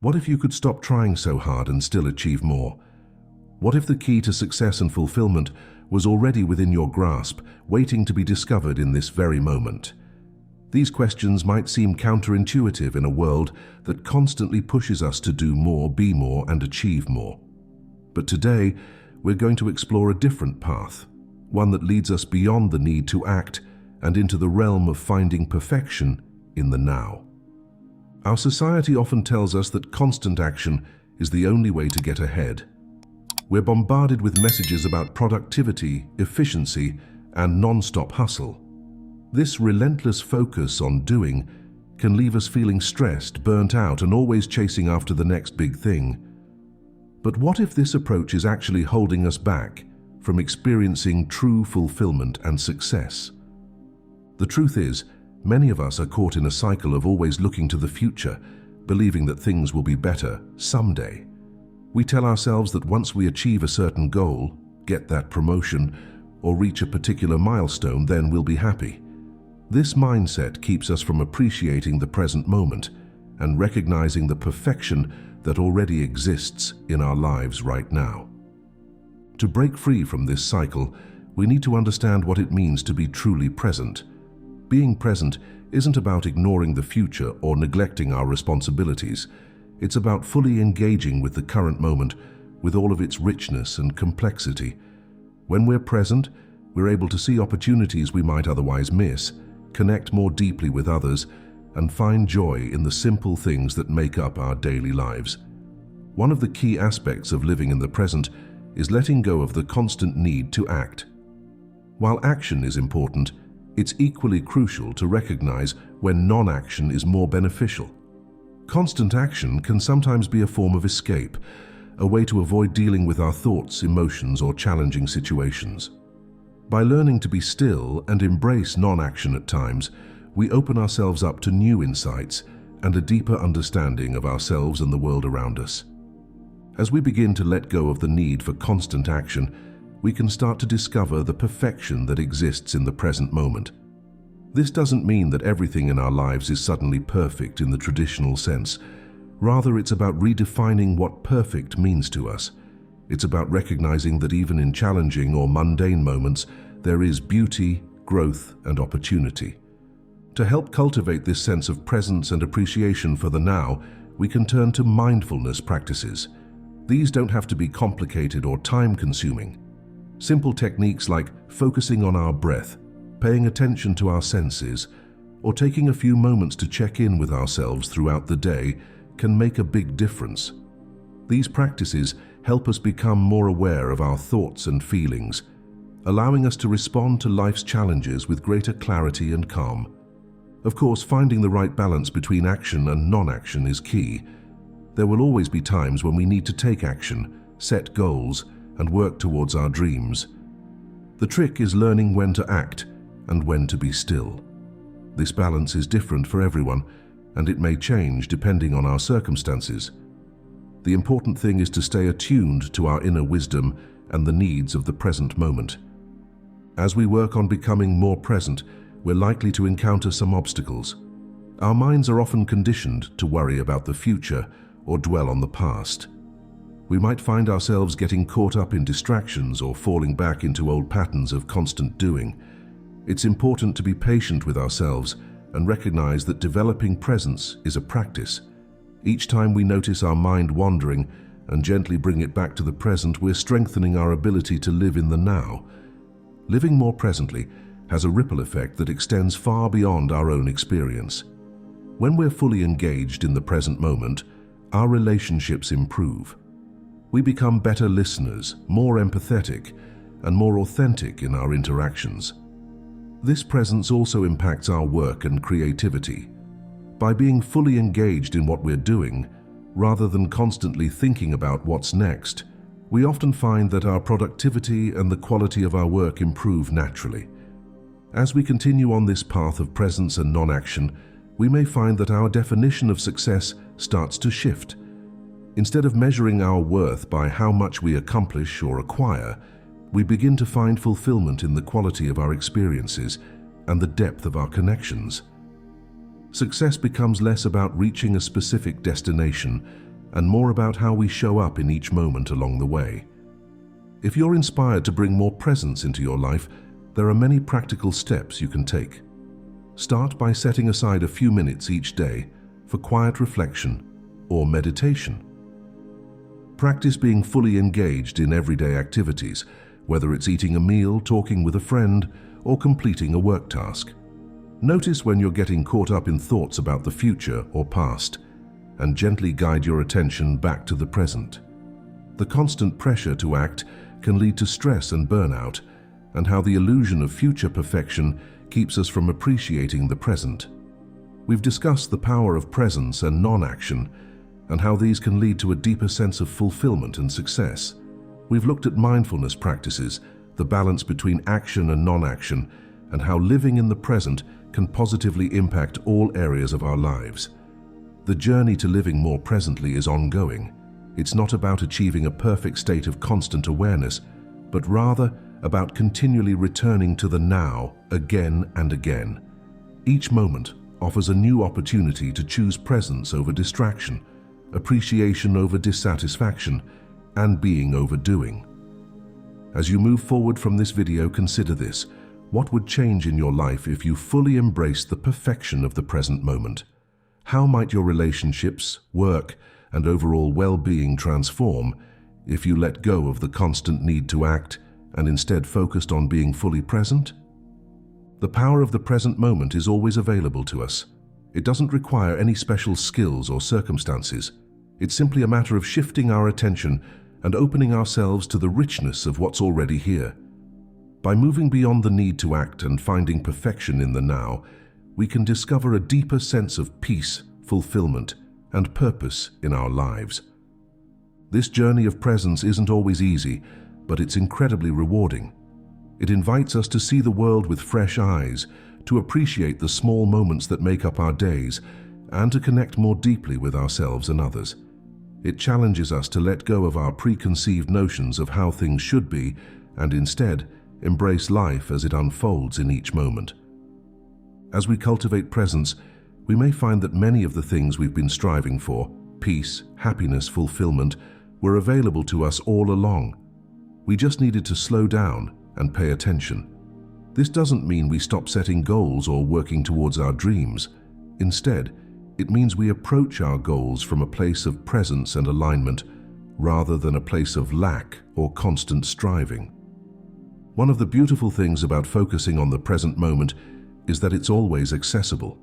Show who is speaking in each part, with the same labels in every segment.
Speaker 1: What if you could stop trying so hard and still achieve more? What if the key to success and fulfillment was already within your grasp, waiting to be discovered in this very moment? These questions might seem counterintuitive in a world that constantly pushes us to do more, be more, and achieve more. But today, we're going to explore a different path, one that leads us beyond the need to act and into the realm of finding perfection in the now. Our society often tells us that constant action is the only way to get ahead. We're bombarded with messages about productivity, efficiency, and non-stop hustle. This relentless focus on doing can leave us feeling stressed, burnt out, and always chasing after the next big thing. But what if this approach is actually holding us back from experiencing true fulfillment and success? The truth is, many of us are caught in a cycle of always looking to the future, believing that things will be better someday. We tell ourselves that once we achieve a certain goal, get that promotion, or reach a particular milestone, then we'll be happy. This mindset keeps us from appreciating the present moment and recognizing the perfection that already exists in our lives right now. To break free from this cycle, we need to understand what it means to be truly present. Being present isn't about ignoring the future or neglecting our responsibilities. It's about fully engaging with the current moment with all of its richness and complexity. When we're present, we're able to see opportunities we might otherwise miss, connect more deeply with others, and find joy in the simple things that make up our daily lives. One of the key aspects of living in the present is letting go of the constant need to act. While action is important, it's equally crucial to recognize when non-action is more beneficial. Constant action can sometimes be a form of escape, a way to avoid dealing with our thoughts, emotions, or challenging situations. By learning to be still and embrace non-action at times, we open ourselves up to new insights and a deeper understanding of ourselves and the world around us. As we begin to let go of the need for constant action, we can start to discover the perfection that exists in the present moment. This doesn't mean that everything in our lives is suddenly perfect in the traditional sense. Rather, it's about redefining what perfect means to us. It's about recognizing that even in challenging or mundane moments, there is beauty, growth, and opportunity. To help cultivate this sense of presence and appreciation for the now, we can turn to mindfulness practices. These don't have to be complicated or time-consuming. Simple techniques like focusing on our breath, paying attention to our senses, or taking a few moments to check in with ourselves throughout the day can make a big difference. These practices help us become more aware of our thoughts and feelings, allowing us to respond to life's challenges with greater clarity and calm. Of course, finding the right balance between action and non-action is key. There will always be times when we need to take action, set goals, and work towards our dreams. The trick is learning when to act and when to be still. This balance is different for everyone, and it may change depending on our circumstances. The important thing is to stay attuned to our inner wisdom and the needs of the present moment. As we work on becoming more present, we're likely to encounter some obstacles. Our minds are often conditioned to worry about the future or dwell on the past. We might find ourselves getting caught up in distractions or falling back into old patterns of constant doing. It's important to be patient with ourselves and recognize that developing presence is a practice. Each time we notice our mind wandering and gently bring it back to the present, we're strengthening our ability to live in the now. Living more presently has a ripple effect that extends far beyond our own experience. When we're fully engaged in the present moment, our relationships improve. We become better listeners, more empathetic, and more authentic in our interactions. This presence also impacts our work and creativity. By being fully engaged in what we're doing, rather than constantly thinking about what's next, we often find that our productivity and the quality of our work improve naturally. As we continue on this path of presence and non-action, we may find that our definition of success starts to shift. Instead of measuring our worth by how much we accomplish or acquire, we begin to find fulfillment in the quality of our experiences and the depth of our connections. Success becomes less about reaching a specific destination and more about how we show up in each moment along the way. If you're inspired to bring more presence into your life, there are many practical steps you can take. Start by setting aside a few minutes each day for quiet reflection or meditation. Practice being fully engaged in everyday activities, whether it's eating a meal, talking with a friend, or completing a work task. Notice when you're getting caught up in thoughts about the future or past, and gently guide your attention back to the present. The constant pressure to act can lead to stress and burnout, and how the illusion of future perfection keeps us from appreciating the present. We've discussed the power of presence and non-action, and how these can lead to a deeper sense of fulfillment and success. We've looked at mindfulness practices, the balance between action and non-action, and how living in the present can positively impact all areas of our lives. The journey to living more presently is ongoing. It's not about achieving a perfect state of constant awareness, but rather about continually returning to the now again and again. Each moment offers a new opportunity to choose presence over distraction, appreciation over dissatisfaction, and being over doing. As you move forward from this video, consider this. What would change in your life if you fully embraced the perfection of the present moment? How might your relationships, work, and overall well-being transform if you let go of the constant need to act and instead focused on being fully present? The power of the present moment is always available to us. It doesn't require any special skills or circumstances. It's simply a matter of shifting our attention and opening ourselves to the richness of what's already here. By moving beyond the need to act and finding perfection in the now, we can discover a deeper sense of peace, fulfillment, and purpose in our lives. This journey of presence isn't always easy, but it's incredibly rewarding. It invites us to see the world with fresh eyes, to appreciate the small moments that make up our days, and to connect more deeply with ourselves and others. It challenges us to let go of our preconceived notions of how things should be and instead embrace life as it unfolds in each moment. As we cultivate presence, we may find that many of the things we've been striving for, peace, happiness, fulfillment, were available to us all along. We just needed to slow down and pay attention. This doesn't mean we stop setting goals or working towards our dreams. Instead, it means we approach our goals from a place of presence and alignment rather than a place of lack or constant striving. One of the beautiful things about focusing on the present moment is that it's always accessible.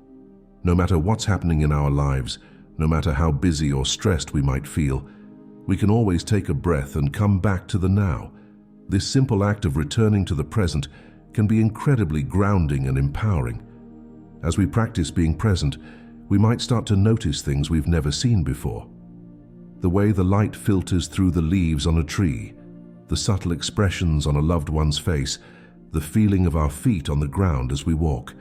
Speaker 1: No matter what's happening in our lives, no matter how busy or stressed we might feel, we can always take a breath and come back to the now. This simple act of returning to the present can be incredibly grounding and empowering. As we practice being present, we might start to notice things we've never seen before. The way the light filters through the leaves on a tree, the subtle expressions on a loved one's face, the feeling of our feet on the ground as we walk.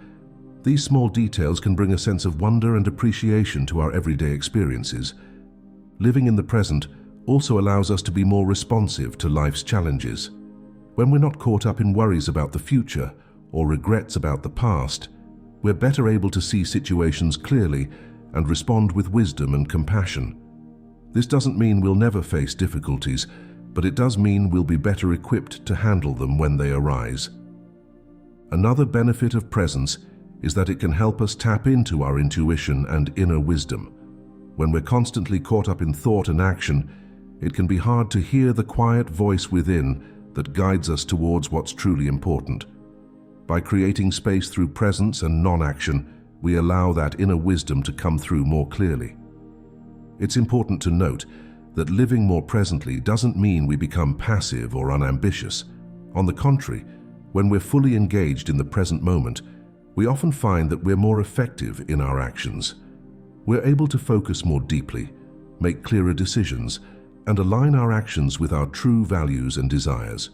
Speaker 1: These small details can bring a sense of wonder and appreciation to our everyday experiences. Living in the present also allows us to be more responsive to life's challenges. When we're not caught up in worries about the future or regrets about the past, we're better able to see situations clearly and respond with wisdom and compassion. This doesn't mean we'll never face difficulties, but it does mean we'll be better equipped to handle them when they arise. Another benefit of presence is that it can help us tap into our intuition and inner wisdom. When we're constantly caught up in thought and action, it can be hard to hear the quiet voice within that guides us towards what's truly important. By creating space through presence and non-action, we allow that inner wisdom to come through more clearly. It's important to note that living more presently doesn't mean we become passive or unambitious. On the contrary, when we're fully engaged in the present moment, we often find that we're more effective in our actions. We're able to focus more deeply, make clearer decisions, and align our actions with our true values and desires.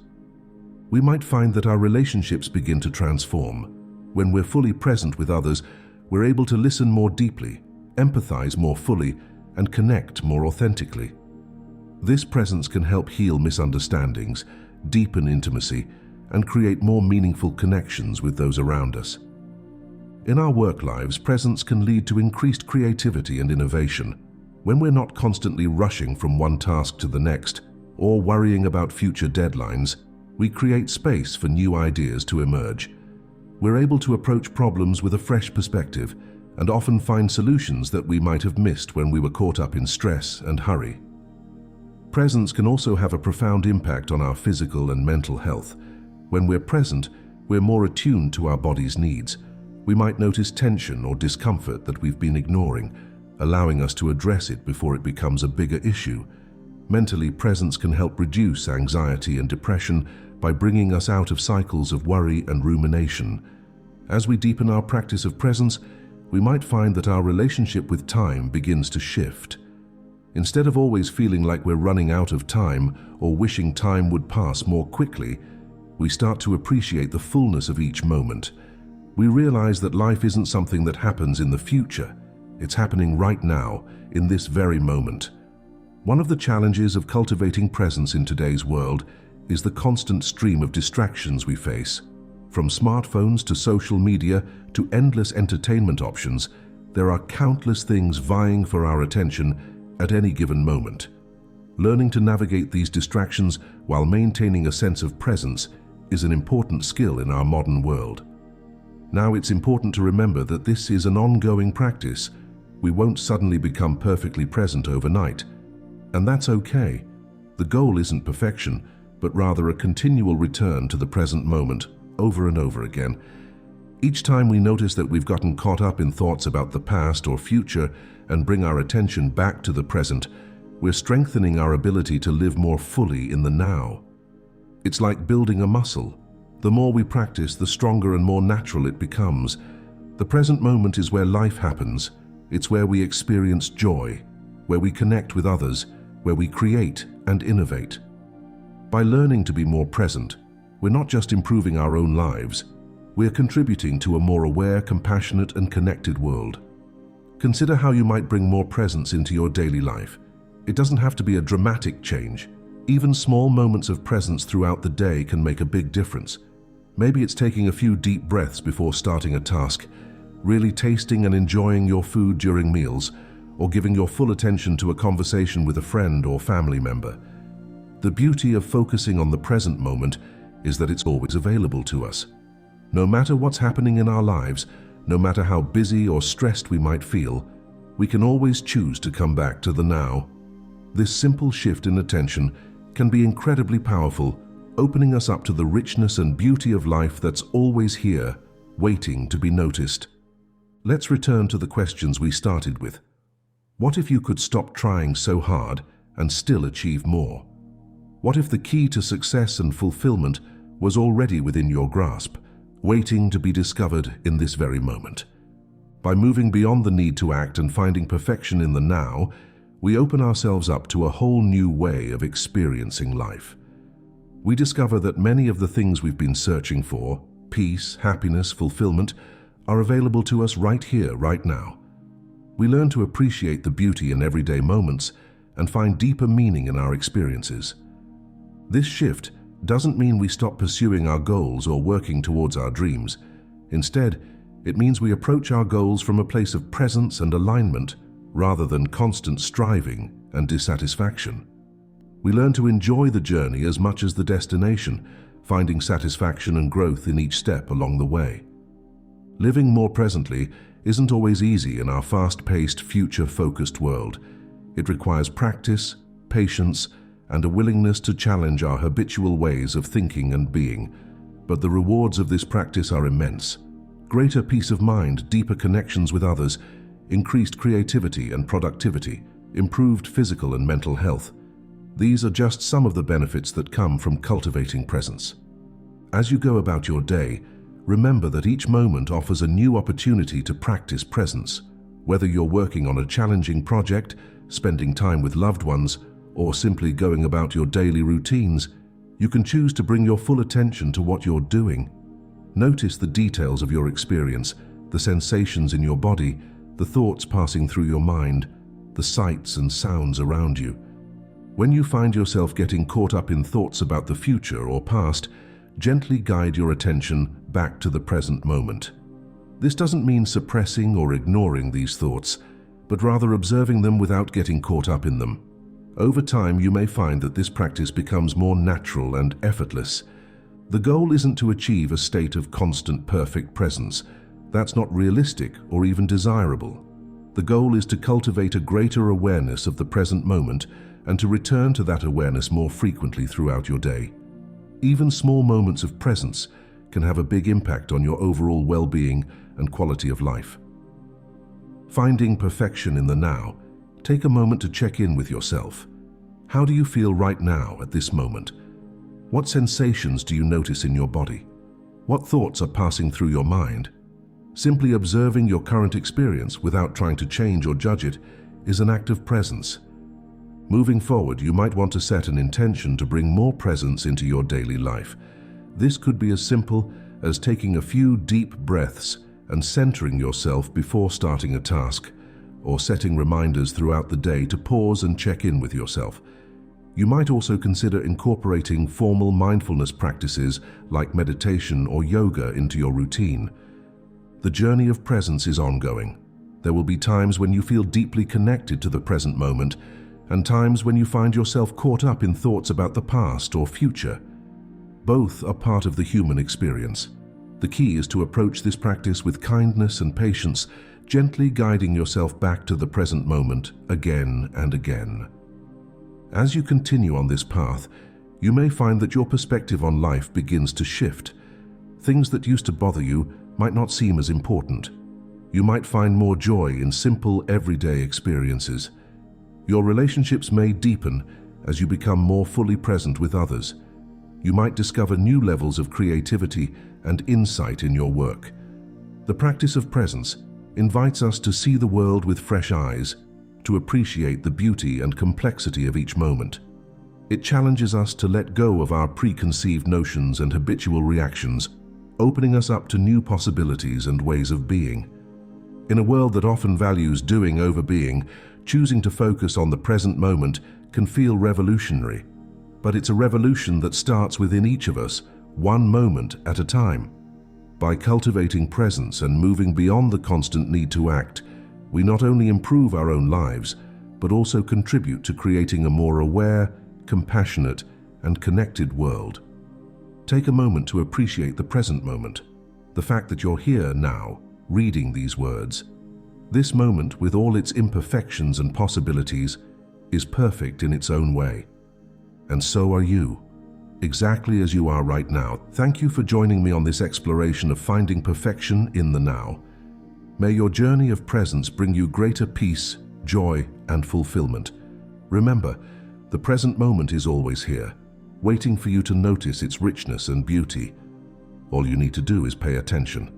Speaker 1: We might find that our relationships begin to transform. When we're fully present with others, we're able to listen more deeply, empathize more fully, and connect more authentically. This presence can help heal misunderstandings, deepen intimacy, and create more meaningful connections with those around us. In our work lives, presence can lead to increased creativity and innovation. When we're not constantly rushing from one task to the next or worrying about future deadlines, we create space for new ideas to emerge. We're able to approach problems with a fresh perspective and often find solutions that we might have missed when we were caught up in stress and hurry. Presence can also have a profound impact on our physical and mental health. When we're present, we're more attuned to our body's needs. We might notice tension or discomfort that we've been ignoring, allowing us to address it before it becomes a bigger issue. Mentally, presence can help reduce anxiety and depression by bringing us out of cycles of worry and rumination. As we deepen our practice of presence, we might find that our relationship with time begins to shift. Instead of always feeling like we're running out of time or wishing time would pass more quickly, we start to appreciate the fullness of each moment. We realize that life isn't something that happens in the future. It's happening right now, in this very moment. One of the challenges of cultivating presence in today's world is the constant stream of distractions we face. From smartphones to social media to endless entertainment options, there are countless things vying for our attention at any given moment. Learning to navigate these distractions while maintaining a sense of presence is an important skill in our modern world. Now, it's important to remember that this is an ongoing practice. We won't suddenly become perfectly present overnight, and that's okay. The goal isn't perfection, but rather a continual return to the present moment over and over again. Each time we notice that we've gotten caught up in thoughts about the past or future and bring our attention back to the present, we're strengthening our ability to live more fully in the now. It's like building a muscle. The more we practice, the stronger and more natural it becomes. The present moment is where life happens. It's where we experience joy, where we connect with others, where we create and innovate. By learning to be more present, we're not just improving our own lives, we're contributing to a more aware, compassionate, and connected world. Consider how you might bring more presence into your daily life. It doesn't have to be a dramatic change. Even small moments of presence throughout the day can make a big difference. Maybe it's taking a few deep breaths before starting a task, really tasting and enjoying your food during meals, or giving your full attention to a conversation with a friend or family member. The beauty of focusing on the present moment is that it's always available to us. No matter what's happening in our lives, no matter how busy or stressed we might feel, we can always choose to come back to the now. This simple shift in attention can be incredibly powerful, opening us up to the richness and beauty of life that's always here, waiting to be noticed. Let's return to the questions we started with. What if you could stop trying so hard and still achieve more? What if the key to success and fulfillment was already within your grasp, waiting to be discovered in this very moment? By moving beyond the need to act and finding perfection in the now, we open ourselves up to a whole new way of experiencing life. We discover that many of the things we've been searching for, peace, happiness, fulfillment, are available to us right here, right now. We learn to appreciate the beauty in everyday moments and find deeper meaning in our experiences. This shift doesn't mean we stop pursuing our goals or working towards our dreams. Instead, it means we approach our goals from a place of presence and alignment rather than constant striving and dissatisfaction. We learn to enjoy the journey as much as the destination, finding satisfaction and growth in each step along the way. Living more presently isn't always easy in our fast-paced, future-focused world. It requires practice, patience, and a willingness to challenge our habitual ways of thinking and being. But the rewards of this practice are immense. Greater peace of mind, deeper connections with others, increased creativity and productivity, improved physical and mental health. These are just some of the benefits that come from cultivating presence. As you go about your day, remember that each moment offers a new opportunity to practice presence. Whether you're working on a challenging project, spending time with loved ones, or simply going about your daily routines, you can choose to bring your full attention to what you're doing. Notice the details of your experience, the sensations in your body, the thoughts passing through your mind, the sights and sounds around you. When you find yourself getting caught up in thoughts about the future or past, gently guide your attention back to the present moment. This doesn't mean suppressing or ignoring these thoughts. but rather observing them without getting caught up in them. Over time, you may find that this practice becomes more natural and effortless. The goal isn't to achieve a state of constant perfect presence. That's not realistic or even desirable. The goal is to cultivate a greater awareness of the present moment and to return to that awareness more frequently throughout your day. Even small moments of presence can have a big impact on your overall well-being and quality of life. Finding perfection in the now, take a moment to check in with yourself. How do you feel right now at this moment? What sensations do you notice in your body? What thoughts are passing through your mind? Simply observing your current experience without trying to change or judge it is an act of presence. Moving forward, you might want to set an intention to bring more presence into your daily life. This could be as simple as taking a few deep breaths and centering yourself before starting a task, or setting reminders throughout the day to pause and check in with yourself. You might also consider incorporating formal mindfulness practices like meditation or yoga into your routine. The journey of presence is ongoing. There will be times when you feel deeply connected to the present moment, and times when you find yourself caught up in thoughts about the past or future. Both are part of the human experience. The key is to approach this practice with kindness and patience, gently guiding yourself back to the present moment again and again. As you continue on this path, you may find that your perspective on life begins to shift. Things that used to bother you might not seem as important. You might find more joy in simple, everyday experiences. Your relationships may deepen as you become more fully present with others. You might discover new levels of creativity and insight in your work. The practice of presence invites us to see the world with fresh eyes, to appreciate the beauty and complexity of each moment. It challenges us to let go of our preconceived notions and habitual reactions, opening us up to new possibilities and ways of being. In a world that often values doing over being, choosing to focus on the present moment can feel revolutionary. But it's a revolution that starts within each of us, one moment at a time. By cultivating presence and moving beyond the constant need to act, we not only improve our own lives, but also contribute to creating a more aware, compassionate, and connected world. Take a moment to appreciate the present moment, the fact that you're here now, reading these words. This moment, with all its imperfections and possibilities, is perfect in its own way. And so are you, exactly as you are right now. Thank you for joining me on this exploration of finding perfection in the now. May your journey of presence bring you greater peace, joy, and fulfillment. Remember, the present moment is always here, waiting for you to notice its richness and beauty. All you need to do is pay attention.